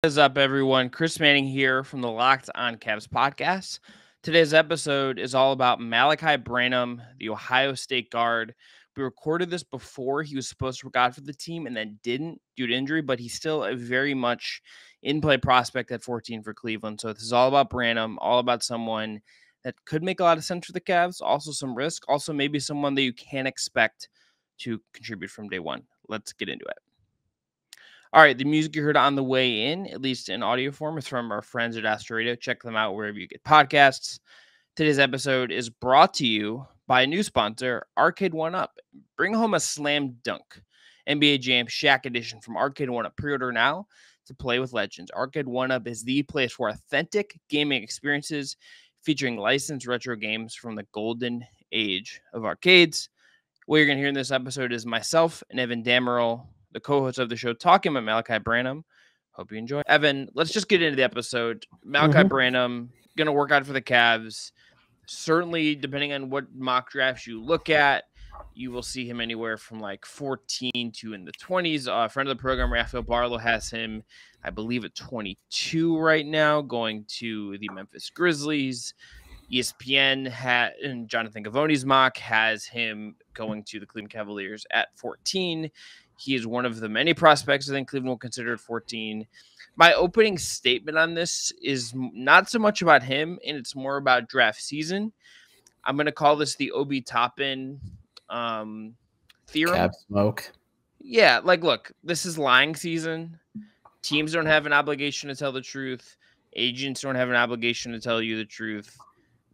What is up, everyone? Chris Manning here from the Locked on Cavs podcast. Today's episode is all about Malaki Branham, the Ohio State guard. We recorded this before he was supposed to work out for the team and then didn't due to injury, but he's still a very much in-play prospect at 14 for Cleveland. So this is all about Branham, all about someone that could make a lot of sense for the Cavs, also some risk, also maybe someone that you can't expect to contribute from day one. Let's get into it. All right, the music you heard on the way in, at least in audio form, is from our friends at Astro Radio. Check them out wherever you get podcasts. Today's episode is brought to you by a new sponsor, Arcade 1UP. Bring home a slam dunk. NBA JAM Shaq edition from Arcade 1UP. Pre-order now to play with legends. Arcade 1UP is the place for authentic gaming experiences featuring licensed retro games from the golden age of arcades. What you're going to hear in this episode is myself and Evan Damerol, the co-host of the show, talking about Malaki Branham. Hope you enjoy. Evan, let's just get into the episode. Malaki Branham, going to work out for the Cavs. Certainly, depending on what mock drafts you look at, you will see him anywhere from like 14 to in the 20s. A friend of the program, Raphael Barlow, has him, I believe, at 22 right now, going to the Memphis Grizzlies. ESPN and Jonathan Gavoni's mock has him going to the Cleveland Cavaliers at 14. He is one of the many prospects I think Cleveland will consider at 14. My opening statement on this is not so much about him, and it's more about draft season. I'm going to call this the Obi Toppin theorem. Cab smoke. Yeah, like, look, this is lying season. Teams don't have an obligation to tell the truth. Agents don't have an obligation to tell you the truth.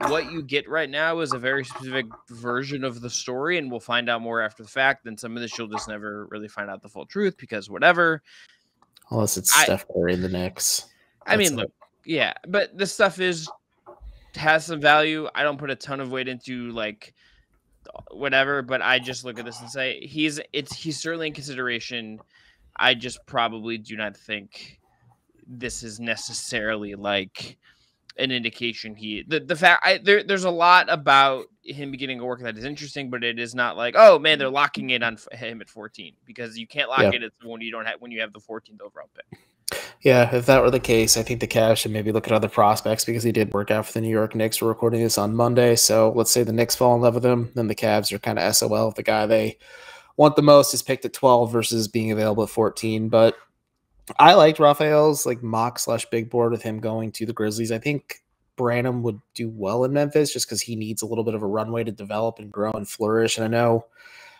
What you get right now is a very specific version of the story, and we'll find out more after the fact. Then some of this you'll just never really find out the full truth because whatever. Unless it's Steph Curry in the Knicks. I mean, look, yeah, but this stuff has some value. I don't put a ton of weight into like whatever, but I just look at this and say he's certainly in consideration. I just probably do not think this is necessarily like an indication there's a lot about him beginning to work that is interesting, but it is not like, oh man, they're locking in on him at 14 because you can't lock it when you have the 14th overall pick. Yeah, if that were the case, I think the Cavs should maybe look at other prospects because he did work out for the New York Knicks. We're recording this on Monday, so let's say the Knicks fall in love with him, then the Cavs are kind of SOL. The guy they want the most is picked at 12 versus being available at 14, but I liked Raphael's like mock / big board with him going to the Grizzlies. I think Branham would do well in Memphis just because he needs a little bit of a runway to develop and grow and flourish. And I know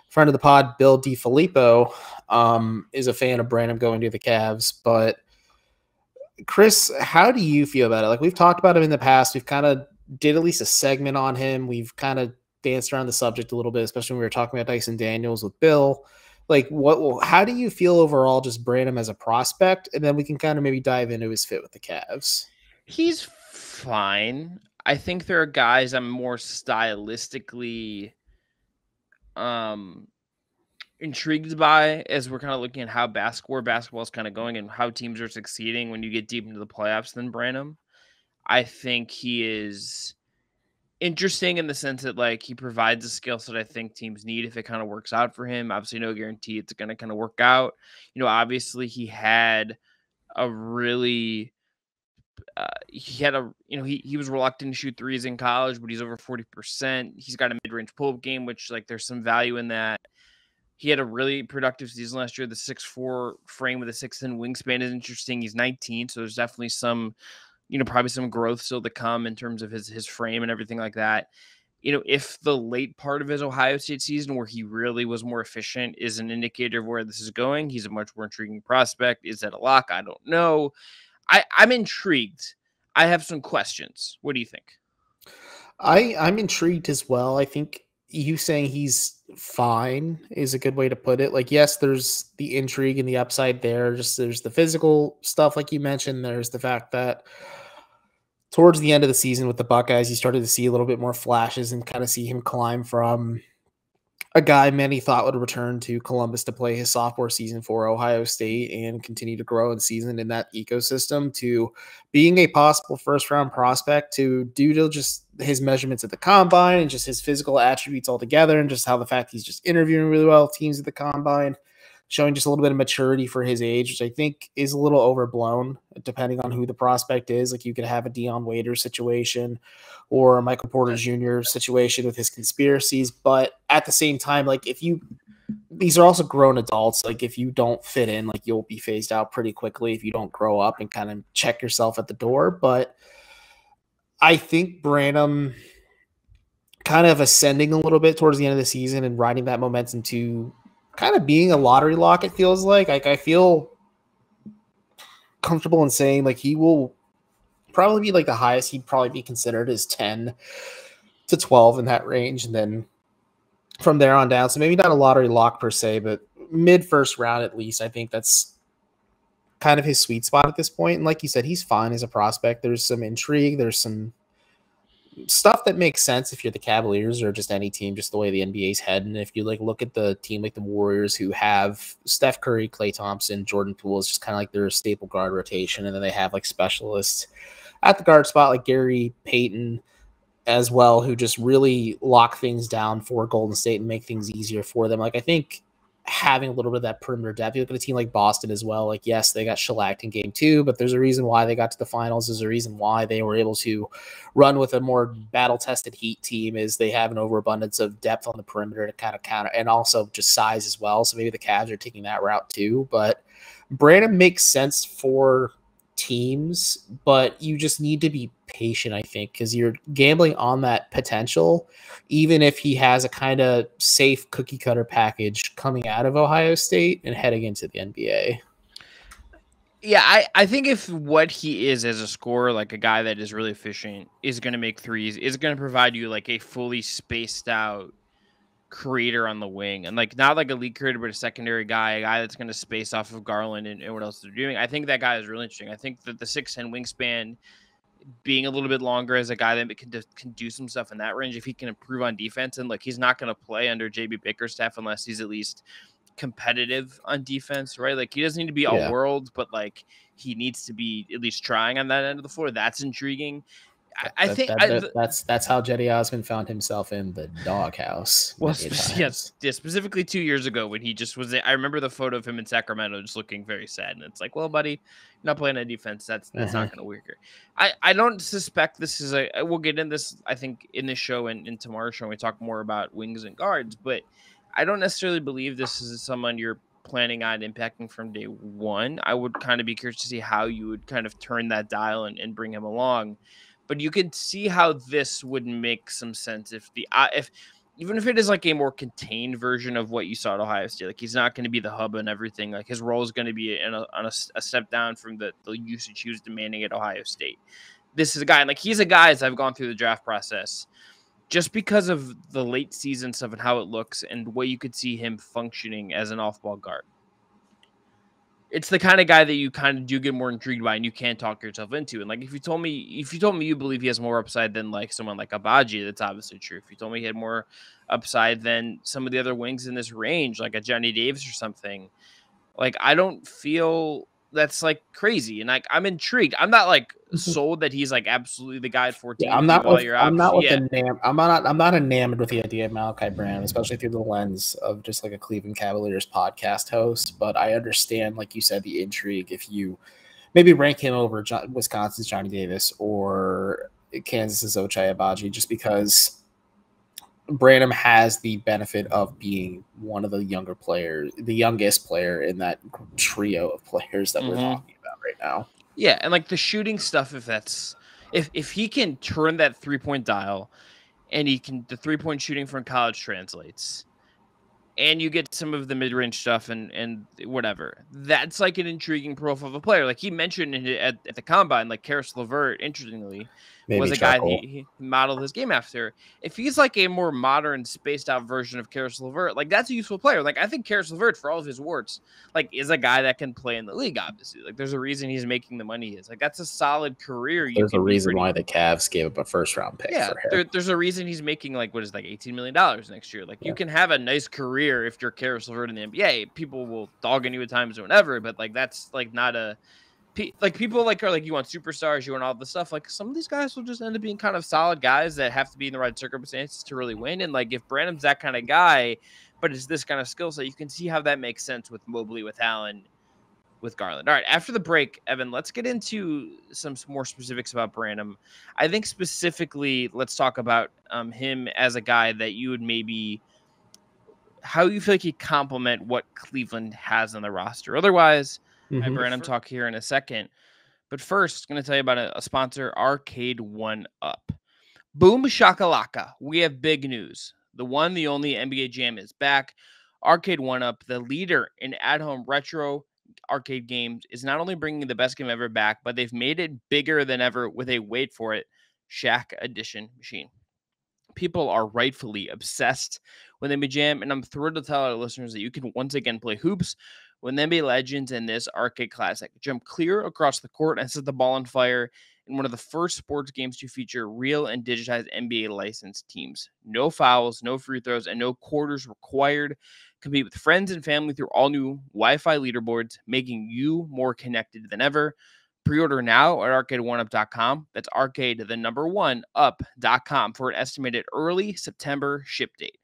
friend of the pod, Bill DiFilippo, is a fan of Branham going to the Cavs. But Chris, how do you feel about it? Like, we've talked about him in the past. We've kind of did at least a segment on him. We've kind of danced around the subject a little bit, especially when we were talking about Dyson Daniels with Bill. Like, how do you feel overall, just Branham as a prospect? And then we can kind of maybe dive into his fit with the Cavs. He's fine. I think there are guys I'm more stylistically intrigued by as we're kind of looking at how basketball is kind of going and how teams are succeeding when you get deep into the playoffs than Branham. I think he is interesting in the sense that like he provides a skill set I think teams need if it kind of works out for him. Obviously, no guarantee it's going to kind of work out. Obviously he had a really he was reluctant to shoot threes in college, but he's over 40%. He's got a mid-range pull-up game, which like there's some value in that. He had a really productive season last year. The 6'4" frame with a 6'10" wingspan is interesting. He's 19, so there's definitely some, probably some growth still to come in terms of his frame and everything like that. If the late part of his Ohio State season where he really was more efficient is an indicator of where this is going, he's a much more intriguing prospect. Is that a lock? I don't know. I'm intrigued. I have some questions. What do you think? I'm intrigued as well. I think you saying he's fine is a good way to put it. Like, yes, there's the intrigue and the upside there. Just there's the physical stuff, like you mentioned. There's the fact that towards the end of the season with the Buckeyes, you started to see a little bit more flashes and kind of see him climb from a guy many thought would return to Columbus to play his sophomore season for Ohio State and continue to grow in season in that ecosystem to being a possible first-round prospect to due to just his measurements at the combine and just his physical attributes altogether and just how the fact he's just interviewing really well teams at the combine. showing just a little bit of maturity for his age, which I think is a little overblown depending on who the prospect is. Like you could have a Dion Waiters situation or a Michael Porter Jr. situation with his conspiracies. But at the same time, like these are also grown adults. Like if you don't fit in, like you'll be phased out pretty quickly if you don't grow up and kind of check yourself at the door. But I think Branham kind of ascending a little bit towards the end of the season and riding that momentum to kind of being a lottery lock, it feels like. I feel comfortable in saying like he will probably be like the highest he'd probably be considered is 10 to 12 in that range. And then from there on down, so maybe not a lottery lock per se, but mid first round at least. I think that's kind of his sweet spot at this point. And like you said, he's fine as a prospect. There's some intrigue. There's some stuff that makes sense if you're the Cavaliers or just any team, just the way the NBA's heading. If you like look at the team like the Warriors, who have Steph Curry, Klay Thompson, Jordan Poole is just kind of like their staple guard rotation, and then they have like specialists at the guard spot like Gary Payton as well, who just really lock things down for Golden State and make things easier for them. Like I think having a little bit of that perimeter depth. You look at a team like Boston as well. Like, yes, they got shellacked in game 2, but there's a reason why they got to the finals. There's a reason why they were able to run with a more battle-tested Heat team, is they have an overabundance of depth on the perimeter to kind of counter, and also just size as well. So maybe the Cavs are taking that route too. But Branham makes sense for teams, but you just need to be patient, I think, because you're gambling on that potential, even if he has a kind of safe cookie cutter package coming out of Ohio State and heading into the NBA. Yeah, I think if what he is as a scorer, like a guy that is really efficient, is going to make threes, is going to provide you like a fully spaced out creator on the wing, and like not like a lead creator, but a secondary guy, a guy that's going to space off of Garland and what else they're doing. I think that guy is really interesting. I think that the 6'10" wingspan, being a little bit longer as a guy that can do some stuff in that range, if he can improve on defense, and like he's not going to play under JB Bickerstaff unless he's at least competitive on defense, right? Like he doesn't need to be all world, but like he needs to be at least trying on that end of the floor. That's intriguing. I think that's how Jetty Osman found himself in the doghouse. Well, yes, specifically 2 years ago when he just was. I remember the photo of him in Sacramento just looking very sad, and it's like, well, buddy, you're not playing on defense. That's not going to work here. I don't suspect this is a. We'll get in this, I think, in this show and in tomorrow's show when we talk more about wings and guards, but I don't necessarily believe this is someone you're planning on impacting from day one. I would kind of be curious to see how you would kind of turn that dial and bring him along. But you could see how this would make some sense if even if it is like a more contained version of what you saw at Ohio State. Like he's not going to be the hub and everything. Like his role is going to be on a step down from the usage he was demanding at Ohio State. This is a guy, and like he's a guy, as I've gone through the draft process, just because of the late season stuff and how it looks and the way you could see him functioning as an off-ball guard. It's the kind of guy that you kind of do get more intrigued by and you can't talk yourself into. And like, if you told me you believe he has more upside than like someone like Abaji, that's obviously true. If you told me he had more upside than some of the other wings in this range, like a Johnny Davis or something, like, I don't feel that's like crazy. And like, I'm intrigued. I'm not like sold that he's like absolutely the guy at 14. Yeah, I'm not enamored with the idea of Malaki Branham, especially through the lens of just like a Cleveland Cavaliers podcast host. But I understand, like you said, the intrigue. If you maybe rank him over Wisconsin's Johnny Davis or Kansas's Ochai Agbaji, just because Branham has the benefit of being one of the youngest player in that trio of players that we're talking about right now. Yeah, and like the shooting stuff, if he can turn that 3-point dial, and the 3-point shooting from college translates, and you get some of the mid-range stuff and whatever, that's like an intriguing profile of a player. Like he mentioned at the combine, like Karis LeVert, interestingly, was a guy he modeled his game after. If he's like a more modern, spaced out version of Karis LeVert, like that's a useful player. Like I think Karis LeVert, for all of his warts, like is a guy that can play in the league. Obviously, like there's a reason he's making the money he is. Like that's a solid career. There's a reason why the Cavs gave up a first-round pick for him. There's a reason he's making like $18 million next year. Like you can have a nice career if you're Karis LeVert in the NBA. People will dog on you at times or whatever, but like that's like not a. Like people like are like, you want superstars, you want all this stuff. Like some of these guys will just end up being kind of solid guys that have to be in the right circumstances to really win. And like if Branham's that kind of guy, but it's this kind of skill set. You can see how that makes sense with Mobley, with Allen, with Garland. All right, after the break, Evan, let's get into some more specifics about Branham. I think specifically, let's talk about him as a guy that you would maybe, how you feel like he complement what Cleveland has on the roster. Otherwise, my Branham talk here in a second. But first, going to tell you about a sponsor, Arcade One Up. Boom shakalaka. We have big news. The one, the only NBA Jam is back. Arcade One Up, the leader in at-home retro arcade games, is not only bringing the best game ever back, but they've made it bigger than ever with a, wait for it, Shaq Edition machine. People are rightfully obsessed with NBA Jam, and I'm thrilled to tell our listeners that you can once again play hoops with NBA Legends in this arcade classic. Jump clear across the court and set the ball on fire in one of the first sports games to feature real and digitized NBA licensed teams. No fouls, no free throws, and no quarters required. Compete with friends and family through all new Wi-Fi leaderboards, making you more connected than ever. Pre-order now at arcade1up.com. That's arcade1up.com for an estimated early September ship date.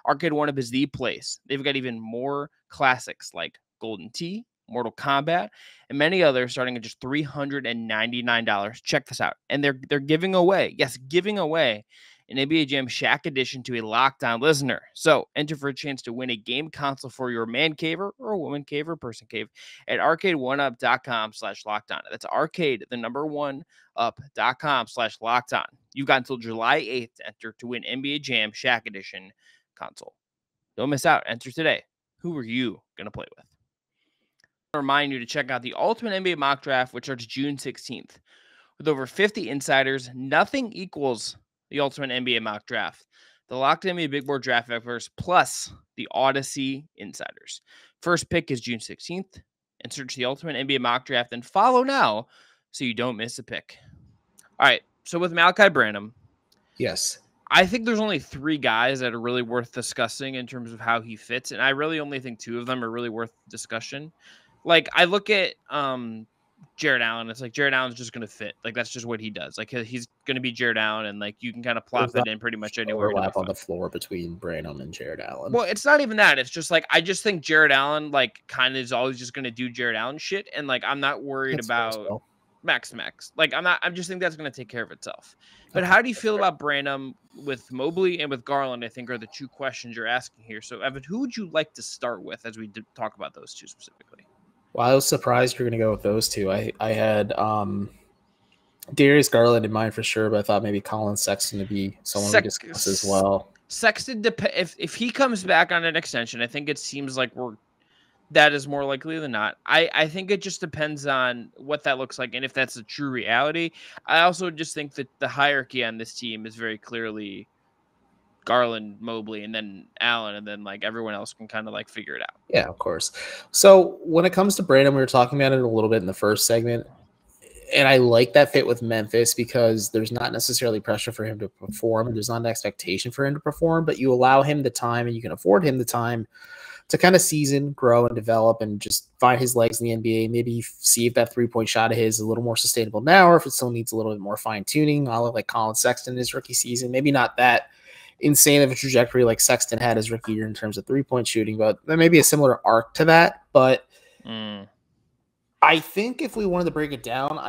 Arcade One Up is the place. They've got even more classics like Golden Tee, Mortal Kombat, and many others starting at just $399. Check this out. And they're giving away, an NBA Jam Shaq edition to a Locked On listener. So enter for a chance to win a game console for your man cave or a woman cave or person cave at arcade1up.com/lockedon. That's arcade1up.com/lockedon. You've got until July 8th to enter to win NBA Jam Shaq edition console. Don't miss out. Enter today. Who are you going to play with? I remind you to check out the Ultimate NBA Mock Draft, which starts June 16th. With over 50 insiders, nothing equals the Ultimate NBA Mock Draft. The Locked NBA Big Board Draft experts plus the Odyssey insiders. First pick is June 16th. And search the Ultimate NBA Mock Draft and follow now so you don't miss a pick. All right, so with Malaki Branham. Yes. I think there's only 3 guys that are really worth discussing in terms of how he fits. And I really only think 2 of them are really worth discussion. Like, I look at Jared Allen. It's like Jared Allen's just going to fit. Like, that's just what he does. Like, he's going to be Jared Allen, and, like, you can kind of plop it in pretty much anywhere. Overlap on the floor between Branham and Jared Allen. Well, it's not even that. It's just, like, I just think Jared Allen, like, kind of is always just going to do Jared Allen shit. And, like, I'm not worried about max. Like, I just think that's going to take care of itself. But how do you feel about Branham with Mobley and with Garland? I think are the 2 questions you're asking here. So, Evan, who would you like to start with as we talk about those 2 specifically? Well, I was surprised you're going to go with those 2. I had Darius Garland in mind for sure, but I thought maybe Colin Sexton to be someone we discuss as well. Sexton, if he comes back on an extension, I think it seems like that is more likely than not. I think it just depends on what that looks like and if that's a true reality. I also just think that the hierarchy on this team is very clearly Garland, Mobley, and then Allen, and then like everyone else can kind of like figure it out. Yeah, of course. So when it comes to Branham, we were talking about it a little bit in the first segment, and I like that fit with Memphis because there's not necessarily pressure for him to perform, and there's not an expectation for him to perform, but you allow him the time, and you can afford him the time to kind of season, grow, and develop, and just find his legs in the NBA. Maybe see if that 3-point shot of his is a little more sustainable now, or if it still needs a little bit more fine tuning. I'll look like Colin Sexton in his rookie season. Maybe not that insane of a trajectory like Sexton had his rookie year in terms of 3-point shooting, but there may be a similar arc to that. But I think if we wanted to break it down,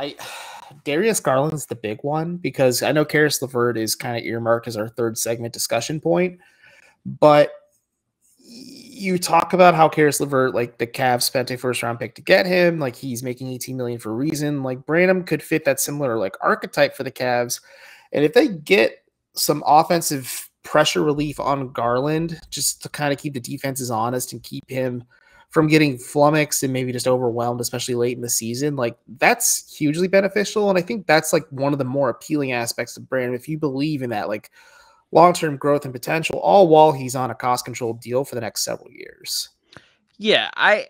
Darius Garland's the big one because I know Karis LeVert is kind of earmarked as our 3rd segment discussion point, but you talk about how Karis LeVert, like the Cavs spent a 1st-round pick to get him, like he's making $18 million for a reason. Like Branham could fit that similar like archetype for the Cavs, and if they get some offensive pressure relief on Garland just to kind of keep the defenses honest and keep him from getting flummoxed and maybe just overwhelmed, especially late in the season, like that's hugely beneficial. And I think that's like one of the more appealing aspects of Branham. If you believe in that, like long-term growth and potential, all while he's on a cost-controlled deal for the next several years. Yeah, I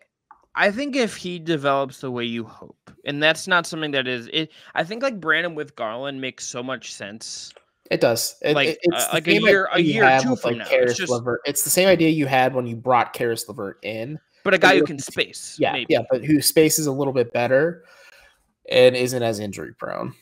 think if he develops the way you hope, and that's not something that is it. I think like Branham with Garland makes so much sense. It does. It's like a year or 2 from now. It's the same idea you had when you brought Karis LeVert in. But a guy who can space. Yeah, maybe. Yeah, but who spaces a little bit better and isn't as injury prone.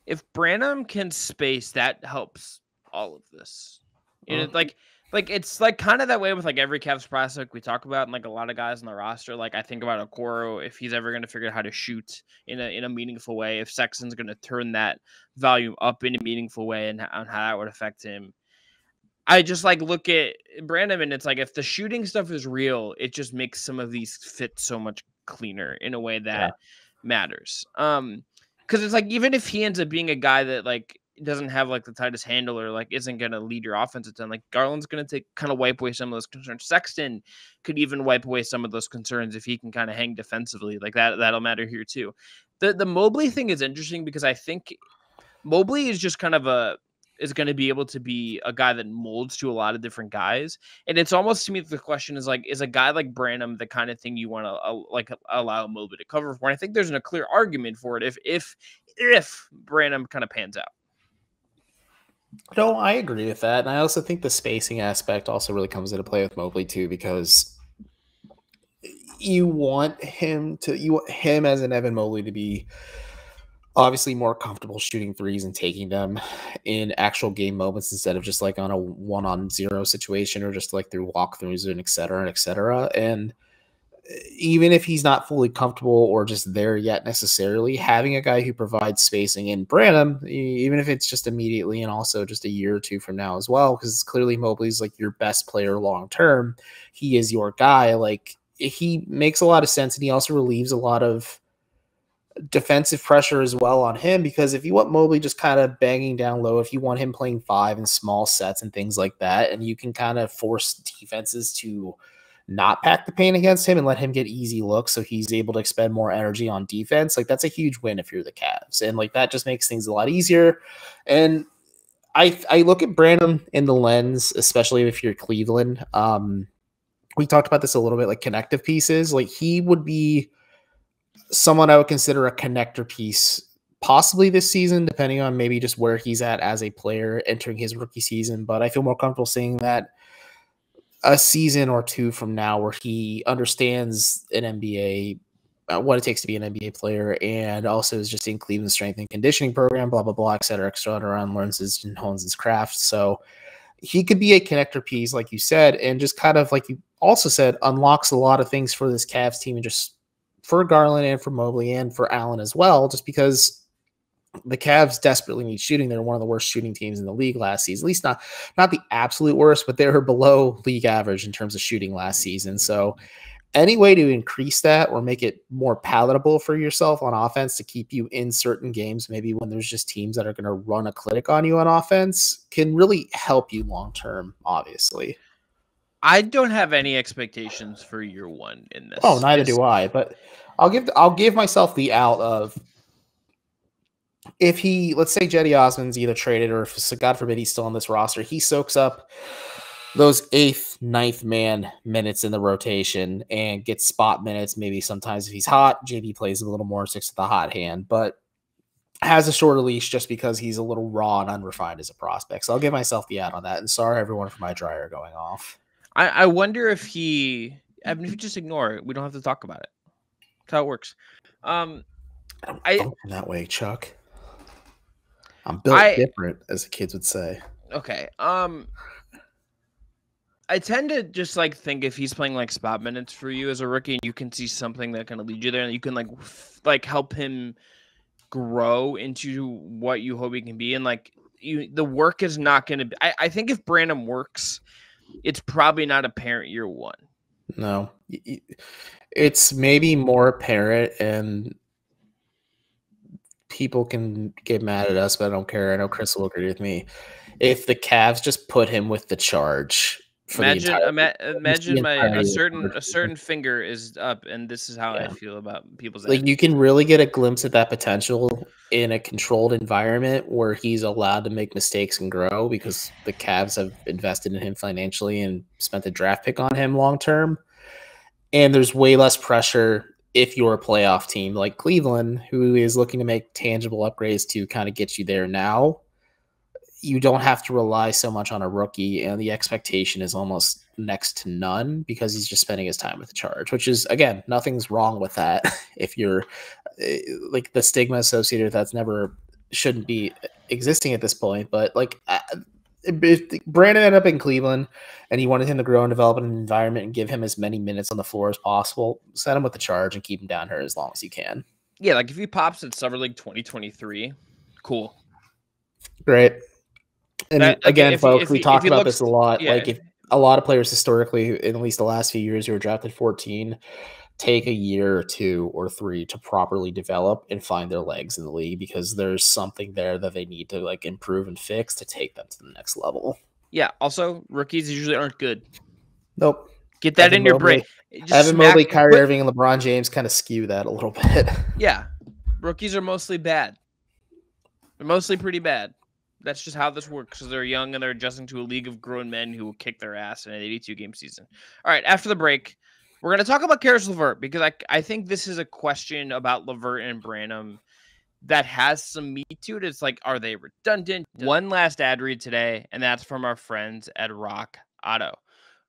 If Branham can space, that helps all of this. You know, like Like, it's, like, kinda that way with, like, every Cavs prospect we talk about and, like, a lot of guys on the roster. Like, I think about Okoro, if he's ever gonna figure out how to shoot in a meaningful way, if Sexton's gonna turn that volume up in a meaningful way and on how that would affect him. I just, like, look at Branham, and it's like, if the shooting stuff is real, it just makes some of these fit so much cleaner in a way Yeah. that matters. Because it's like, even if he ends up being a guy that, like, doesn't have, like, the tightest handle or, like, isn't gonna lead your offense a ton, like, Garland's gonna kinda wipe away some of those concerns. Sexton could even wipe away some of those concerns if he can kinda hang defensively, like, that'll matter here too. The Mobley thing is interesting because I think Mobley is just kind of is going to be able to be a guy that molds to a lot of different guys. And it's almost, to me, the question is like, is a guy like Branham the kind of thing you want to like allow Mobley to cover for? And I think there's a clear argument for it if Branham kind of pans out. No, I agree with that. And I also think the spacing aspect also really comes into play with Mobley too, because you want him as an Evan Mobley to be obviously more comfortable shooting threes and taking them in actual game moments instead of just like on a 1-on-0 situation or just like through walkthroughs and et cetera, et cetera. And even if he's not fully comfortable or just there yet necessarily, having a guy who provides spacing in Branham, even if it's just immediately and also just a year or two from now as well, because clearly Mobley's like your best player long term. He is your guy. Like, he makes a lot of sense, and he also relieves a lot of defensive pressure as well on him, because if you want Mobley just kind of banging down low, if you want him playing 5 in small sets and things like that, and you can kind of force defenses to not pack the paint against him and let him get easy looks so he's able to expend more energy on defense, like that's a huge win if you're the Cavs. And like that just makes things a lot easier. And I look at Branham in the lens, especially if you're Cleveland. We talked about this a little bit, like connective pieces. Like, he would be someone I would consider a connector piece possibly this season, depending on maybe just where he's at as a player entering his rookie season. But I feel more comfortable saying that a season or two from now, where he understands an NBA, what it takes to be an NBA player, and also is just in Cleveland's strength and conditioning program, blah, blah, blah, et cetera, and learns and hones his craft. So he could be a connector piece, like you said, and just kind of, like you also said, unlocks a lot of things for this Cavs team, and just for Garland and for Mobley and for Allen as well, just because the Cavs desperately need shooting. They're one of the worst shooting teams in the league last season. At least not the absolute worst, but they were below league average in terms of shooting last season. So any way to increase that or make it more palatable for yourself on offense to keep you in certain games, maybe when there's just teams that are going to run a clinic on you on offense, can really help you long term, obviously. I don't have any expectations for year one in this. Oh, neither do I. But I'll give myself the out of, if he, let's say Jetty Osman's either traded or if, God forbid, he's still on this roster, he soaks up those 8th, 9th man minutes in the rotation and gets spot minutes. Maybe sometimes if he's hot, JB plays a little more, sticks to the hot hand, but has a shorter leash just because he's a little raw and unrefined as a prospect. So I'll give myself the out on that. And sorry, everyone, for my dryer going off. I wonder if if you just ignore it, we don't have to talk about it. That's how it works. I don't function that way, Chuck. I'm built different, as the kids would say. Okay. I tend to just like think if he's playing like spot minutes for you as a rookie, and you can see something that kind of lead you there, and you can like help him grow into what you hope he can be. And like the work is not going to be. I think if Branham works, it's probably not apparent year one. No, it's maybe more apparent, and people can get mad at us, but I don't care. I know Chris will agree with me. If the Cavs just put him with the charge, imagine a certain finger is up, and this is how I feel about people's like, you can really get a glimpse of that potential in a controlled environment where he's allowed to make mistakes and grow, because the Cavs have invested in him financially and spent a draft pick on him long term. And there's way less pressure if you're a playoff team like Cleveland, who is looking to make tangible upgrades to kind of get you there now. You don't have to rely so much on a rookie, and the expectation is almost next to none because he's just spending his time with the charge, which is, again, nothing's wrong with that. If you're like, the stigma associated with that's shouldn't be existing at this point, but like, if Brandon ended up in Cleveland and you wanted him to grow and develop in an environment and give him as many minutes on the floor as possible, set him with the charge and keep him down here as long as you can. Yeah, like if he pops at Summer League 2023, cool. Great. And That, again, if folks, we talk about this a lot. Yeah. Like if a lot of players historically, in at least the last few years who were drafted 14, take a year or 2 or 3 to properly develop and find their legs in the league because there's something there that they need to like improve and fix to take them to the next level. Yeah. Also, rookies usually aren't good. Nope. Get that in your brain. Evan Mobley, Kyrie Irving, and LeBron James kind of skew that a little bit. Yeah. Rookies are mostly bad. They're mostly pretty bad. That's just how this works because they're young and they're adjusting to a league of grown men who will kick their ass in an 82-game season. All right, after the break, we're going to talk about Caris LeVert because I think this is a question about LeVert and Branham that has some meat to it. It's like, are they redundant? One last ad read today, and that's from our friends at Rock Auto.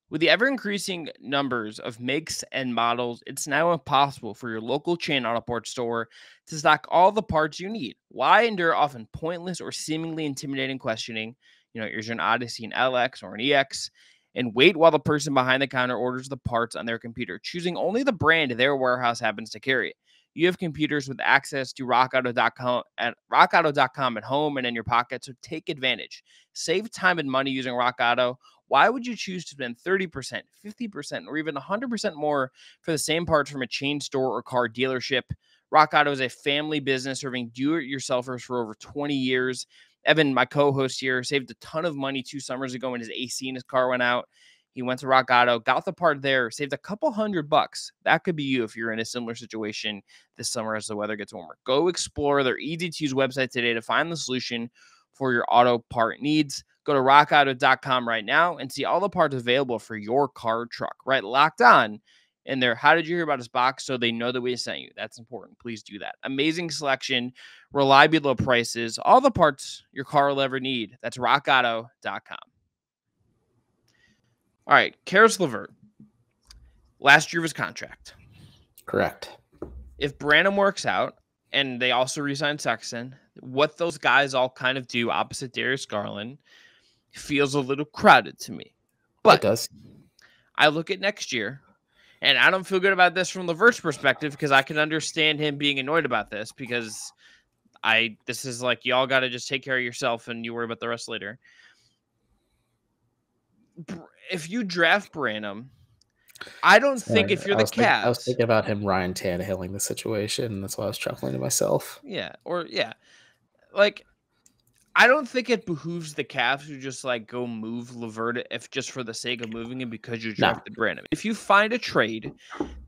With the ever-increasing numbers of makes and models, it's now impossible for your local chain auto parts store to stock all the parts you need. Why endure often pointless or seemingly intimidating questioning? Here's an Odyssey, an LX, or an EX, and wait while the person behind the counter orders the parts on their computer, choosing only the brand their warehouse happens to carry. You have computers with access to rockauto.com at home and in your pocket, so take advantage. Save time and money using Rock Auto. Why would you choose to spend 30%, 50%, or even 100% more for the same parts from a chain store or car dealership? Rock Auto is a family business serving do-it-yourselfers for over 20 years. Evan, my co-host here, saved a ton of money 2 summers ago when his AC in his car went out. He went to Rock Auto, got the part there, saved a couple $100. That could be you if you're in a similar situation this summer as the weather gets warmer. Go explore their easy-to-use website today to find the solution for your auto part needs. Go to rockauto.com right now and see all the parts available for your car or truck. Right, locked on in there. How did you hear about us box? So they know that we sent you. That's important. Please do that. Amazing selection, reliably low prices, all the parts your car will ever need. That's rockauto.com. All right, Caris LeVert. Last year of his contract. Correct. If Branham works out, and they also re-signed Sexton, what those guys all kind of do opposite Darius Garland feels a little crowded to me. But it does. I look at next year, and I don't feel good about this from LeVert's perspective because I can understand him being annoyed about this because this is like y'all got to just take care of yourself and you worry about the rest later. If you draft Branham, I don't think if you're the Cavs. I was thinking about him Ryan Tannehilling the situation, and that's why I was chuckling to myself. Yeah, like I don't think it behooves the Cavs to just like go move LeVert if just for the sake of moving him because you drafted Branham. If you find a trade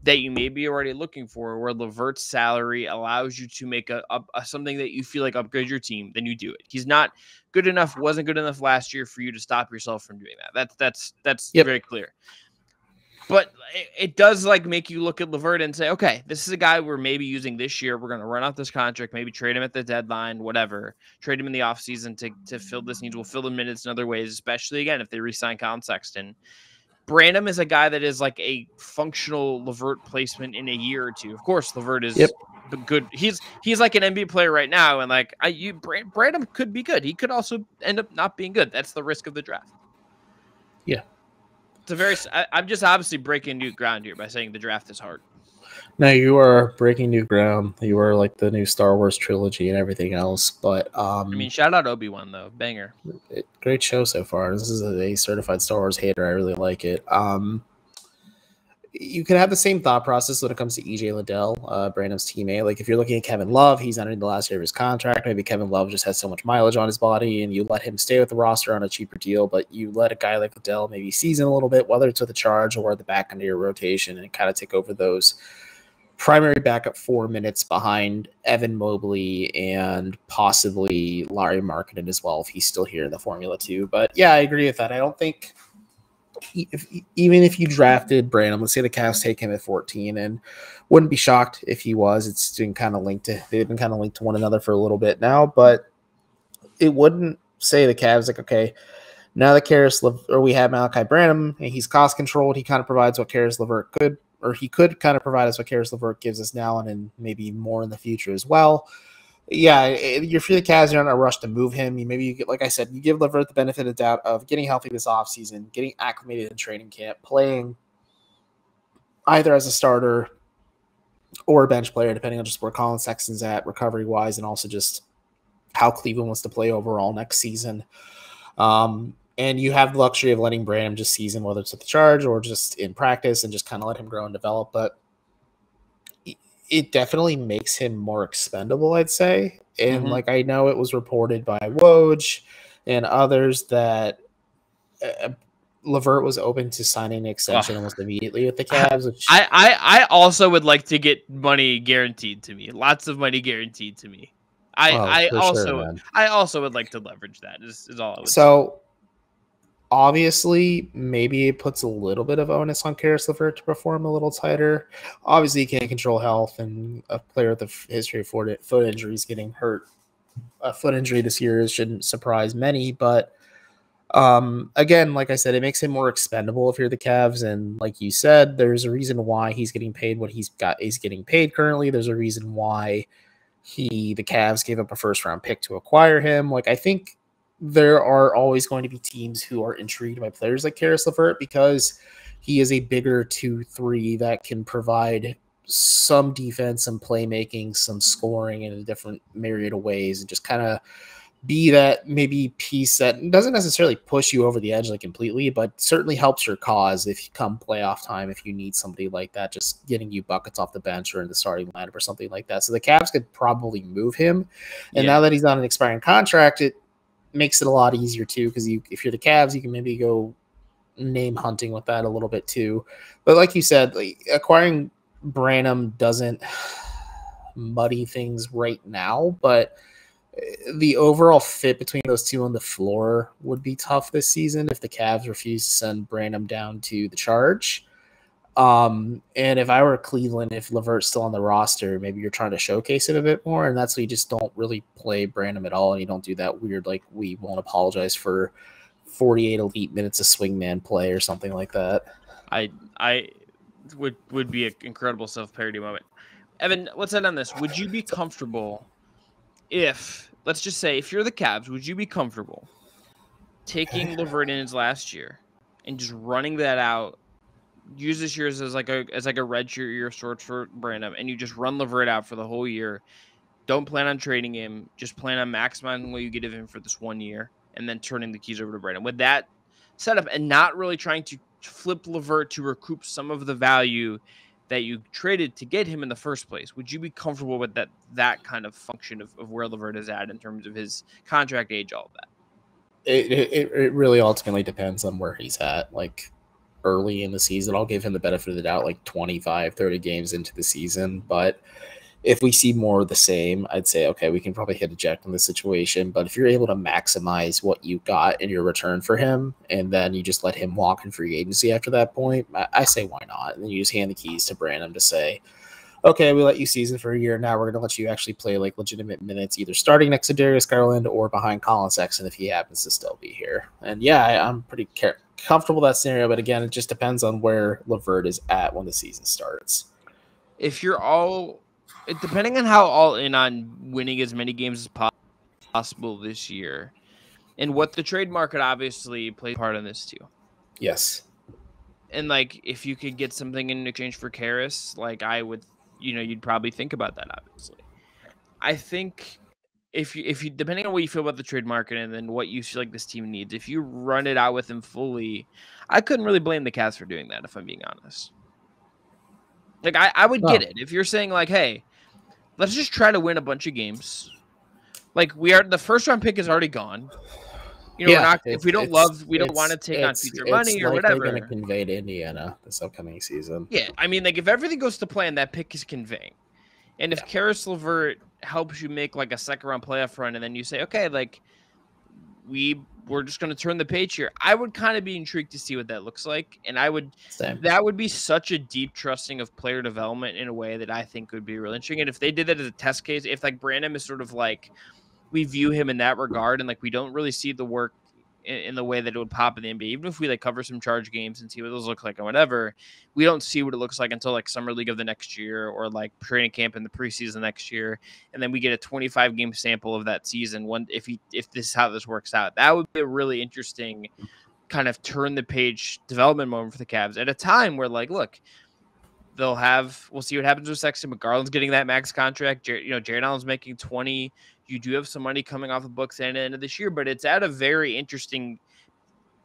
that you may be already looking for where LeVert's salary allows you to make a something that you feel like upgrade your team, then you do it. He's not good enough, wasn't good enough last year for you to stop yourself from doing that. That's very clear. But it does like make you look at LeVert and say, okay, this is a guy we're maybe using this year. We're going to run out this contract, maybe trade him at the deadline, whatever. Trade him in the offseason to fill this needs. We'll fill the minutes in other ways, especially, again, if they re-sign Colin Sexton. Branham is a guy that is like a functional LeVert placement in a year or two. Of course, LeVert is good. He's like an NBA player right now, and like Branham could be good. He could also end up not being good. That's the risk of the draft. Yeah. I'm just obviously breaking new ground here by saying the draft is hard. No, you are breaking new ground. You are like the new Star Wars trilogy and everything else. But shout out Obi-Wan though, banger. Great show so far. This is a certified Star Wars hater. I really like it. You can have the same thought process when it comes to EJ Liddell, Brandon's teammate. Like if you're looking at Kevin Love, he's entering the last year of his contract. Maybe Kevin Love just has so much mileage on his body and you let him stay with the roster on a cheaper deal, but you let a guy like Liddell maybe season a little bit, whether it's with a charge or at the back end of your rotation and kind of take over those primary backup 4 minutes behind Evan Mobley and possibly Larry Markkinen as well if he's still here in the Formula 2. But yeah, I agree with that. I don't think even if you drafted Branham, let's say the Cavs take him at 14, and wouldn't be shocked if he was. They've been kind of linked to one another for a little bit now, but it wouldn't say the Cavs like, okay, now that we have Malaki Branham and he's cost controlled, he kind of provides what Caris LeVert could, or he could kind of provide us what Caris LeVert gives us now and then maybe more in the future as well. Yeah, you're for the Cavs. You're not in a rush to move him. You get, like I said, you give LeVert the benefit of the doubt of getting healthy this offseason, getting acclimated in training camp, playing either as a starter or a bench player, depending on just where Colin Sexton's at recovery wise, and also just how Cleveland wants to play overall next season. And you have the luxury of letting Branham just season, whether it's at the charge or just in practice, and just kind of let him grow and develop. But it definitely makes him more expendable, I'd say. And like I know it was reported by Woj and others that LeVert was open to signing an extension almost immediately with the Cavs. Which I also would like to get money guaranteed to me. Lots of money guaranteed to me. I also would like to leverage that. Is all I would say. Obviously, maybe it puts a little bit of onus on Caris LeVert to perform a little tighter. Obviously, he can't control health, and a player with a history of foot injuries getting hurt. A foot injury this year shouldn't surprise many, but again, like I said, it makes him more expendable if you're the Cavs. And like you said, there's a reason why he's getting paid what he's getting paid currently. There's a reason why the Cavs gave up a first round pick to acquire him. Like, I think there are always going to be teams who are intrigued by players like Caris LeVert because he is a bigger 2-3 that can provide some defense, some playmaking, some scoring in a different myriad of ways, and just kind of be that maybe piece that doesn't necessarily push you over the edge like completely, but certainly helps your cause if you come playoff time, if you need somebody like that, just getting you buckets off the bench or in the starting lineup or something like that. So the Cavs could probably move him. And now that he's on an expiring contract, it makes it a lot easier too, because if you're the Cavs, you can maybe go name hunting with that a little bit too. But like you said, like, acquiring Branham doesn't muddy things right now, but the overall fit between those two on the floor would be tough this season if the Cavs refuse to send Branham down to the charge. And if I were Cleveland, if LeVert's still on the roster, maybe you're trying to showcase it a bit more, and that's why you just don't really play Branham at all, and you don't do that weird, like, we won't apologize for 48 elite minutes of swingman play or something like that. I would be an incredible self-parody moment. Evan, let's end on this. Would you be comfortable if, let's just say, if you're the Cavs, would you be comfortable taking LeVert in his last year and just running that out? Use this year as like a redshirt year sort for Branham, and you just run LeVert out for the whole year. Don't plan on trading him. Just plan on maximizing what you get of him for this 1 year, and then turning the keys over to Branham. With that setup, and not really trying to flip LeVert to recoup some of the value that you traded to get him in the first place, would you be comfortable with that kind of function of where LeVert is at in terms of his contract age, all of that? It really ultimately depends on where he's at. Like, early in the season, I'll give him the benefit of the doubt, like 25, 30 games into the season. But if we see more of the same, I'd say, okay, we can probably hit eject in this situation. But if you're able to maximize what you got in your return for him, and then you just let him walk in free agency after that point, I say, why not? And then you just hand the keys to Branham to say, okay, we let you season for a year. Now we're going to let you actually play like legitimate minutes, either starting next to Darius Garland or behind Colin Sexton if he happens to still be here. And yeah, I'm pretty comfortable with that scenario. But again, it just depends on where LeVert is at when the season starts. If you're depending on how all in on winning as many games as possible this year, and what the trade market obviously plays a part in this too. Yes. And like, if you could get something in exchange for Caris, like I would, you'd probably think about that. Obviously, I think if you depending on what you feel about the trade market and then what you feel like this team needs, if you run it out with him fully, I couldn't really blame the Cavs for doing that, if I'm being honest. Like, I would get it if you're saying like, hey, let's just try to win a bunch of games. Like, the first round pick is already gone. If we don't want to take on future money or whatever. They're going to convey to Indiana this upcoming season. Yeah, I mean, like, if everything goes to plan, that pick is conveying. And if Caris LeVert helps you make like a second round playoff run, and then you say, okay, like we're just going to turn the page here, I would kind of be intrigued to see what that looks like. And that would be such a deep trusting of player development in a way that I think would be really interesting. And if they did that as a test case, if like Branham is sort of like, we view him in that regard, and like we don't really see the work in the way that it would pop in the NBA. Even if we like cover some charge games and see what those look like and whatever, we don't see what it looks like until like summer league of the next year or like training camp in the preseason next year, and then we get a 25 game sample of that season. If this is how this works out, that would be a really interesting kind of turn the page development moment for the Cavs at a time where like, look, we'll see what happens with Sexton, but Garland's getting that max contract. Jared Allen's making 20. You do have some money coming off the books at the end of this year, but it's at a very interesting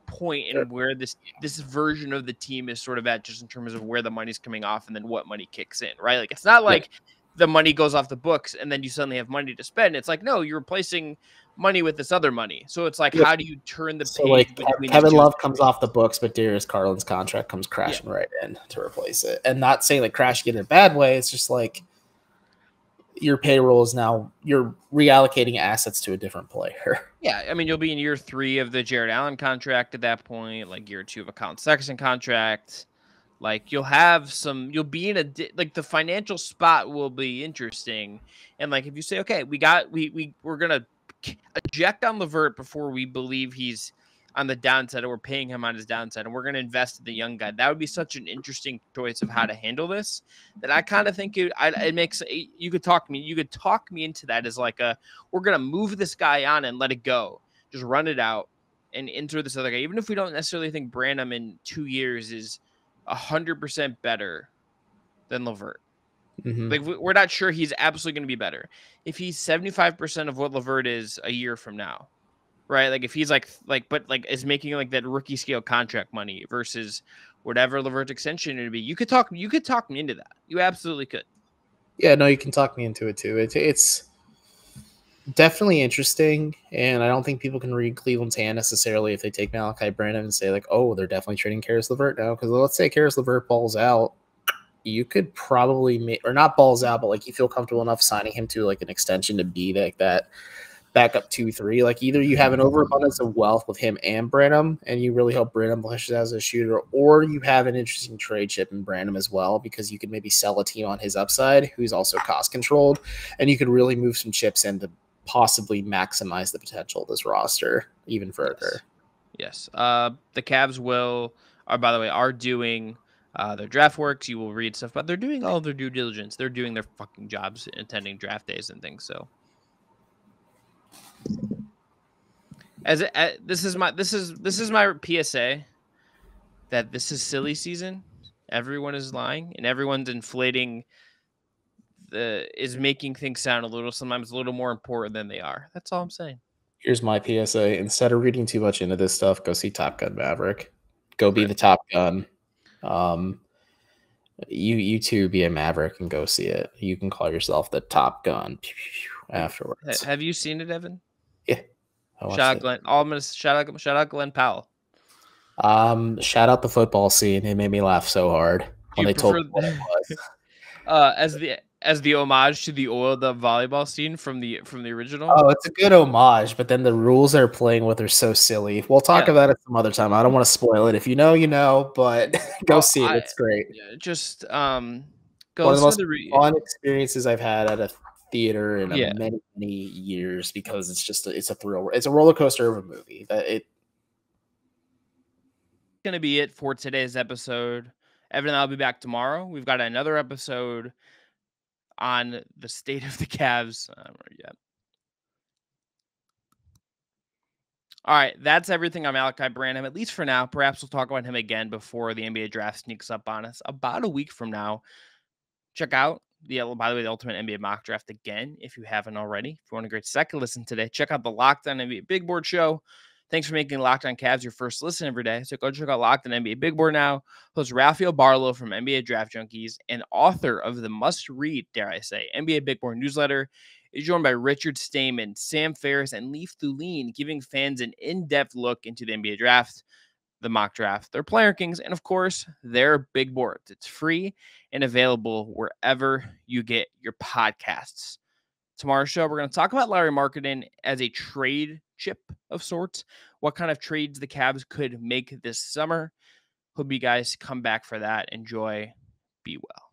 point in where this version of the team is sort of at, just in terms of where the money's coming off and then what money kicks in, right? Like, it's not like the money goes off the books and then you suddenly have money to spend. It's like, no, you're replacing money with this other money. So it's like, how do you turn the page like between Kevin Love comes off the books, but Darius Garland's contract comes crashing right in to replace it. And not saying like crashing in a bad way. It's just like your payroll is now, you're reallocating assets to a different player. Yeah, I mean, you'll be in year 3 of the Jared Allen contract at that point, like year 2 of a Colin Sexton contract. Like, you'll be in like the financial spot will be interesting. And like, if you say, okay, we're going to eject on LeVert before we believe he's on the downside, or we're paying him on his downside, and we're going to invest in the young guy. That would be such an interesting choice of how to handle this, that I kind of think you could talk me into that as like we're going to move this guy on and let it go, just run it out and enter this other guy. Even if we don't necessarily think Branham in 2 years is 100% better than LeVert. Mm-hmm. Like, we're not sure he's absolutely going to be better. If he's 75% of what LeVert is a year from now, right? Like, if he's is making like that rookie scale contract money versus whatever LeVert's extension would be, you could talk me into that. You absolutely could. Yeah, no, you can talk me into it too. It's definitely interesting, and I don't think people can read Cleveland's hand necessarily if they take Malaki Branham and say like, oh, they're definitely trading Caris LeVert now. Because let's say Caris LeVert balls out, you could probably or not balls out, but like you feel comfortable enough signing him to like an extension to be like that backup 2-3. Like, either you have an overabundance of wealth with him and Branham, and you really hope Branham pushes as a shooter, or you have an interesting trade chip in Branham as well, because you could maybe sell a team on his upside who's also cost controlled, and you could really move some chips in to possibly maximize the potential of this roster even further. Yes. The Cavs by the way, are doing their draft works. You will read stuff, but they're doing all of their due diligence. They're doing their fucking jobs, attending draft days and things. So, this is my PSA that this is silly season. Everyone is lying and everyone's inflating is making things sound sometimes a little more important than they are. That's all I'm saying. Here's my PSA. Instead of reading too much into this stuff, go see Top Gun Maverick. Go be the Top Gun. You too be a Maverick and go see it. You can call yourself the Top Gun afterwards. Have you seen it, Evan? Yeah. Shout out Glenn. Shout out Glenn Powell. Shout out the football scene. It made me laugh so hard when they told me what it was. As the homage to the volleyball scene from the original. Oh, it's a good homage, but then the rules they're playing with are so silly. We'll talk about it some other time. I don't want to spoil it. If you know, you know, but go see it. It's great. Just go. One of the most fun experiences I've had at a theater in many years, because it's a thrill. It's a roller coaster of a movie. Going to be it for today's episode. Evan and I'll be back tomorrow. We've got another episode on the state of the Cavs. I don't know yet. All right, that's everything on Malaki Branham, at least for now. Perhaps we'll talk about him again before the NBA draft sneaks up on us about a week from now. Check out by the way, the Ultimate NBA Mock Draft again, if you haven't already. If you want a great second listen today, check out the Locked On NBA Big Board show. Thanks for making Locked On Cavs your first listen every day. So go check out Locked On NBA Big Board now. Host Rafael Barlow from NBA Draft Junkies and author of the must-read, dare I say, NBA Big Board newsletter, is joined by Richard Stamen, Sam Ferris, and Leif Thulin, giving fans an in-depth look into the NBA draft, the mock draft, their player rankings, and of course, their big boards. It's free and available wherever you get your podcasts. Tomorrow's show, we're going to talk about Larry Markkinen as a trade chip of sorts, what kind of trades the Cavs could make this summer. Hope you guys come back for that. Enjoy. Be well.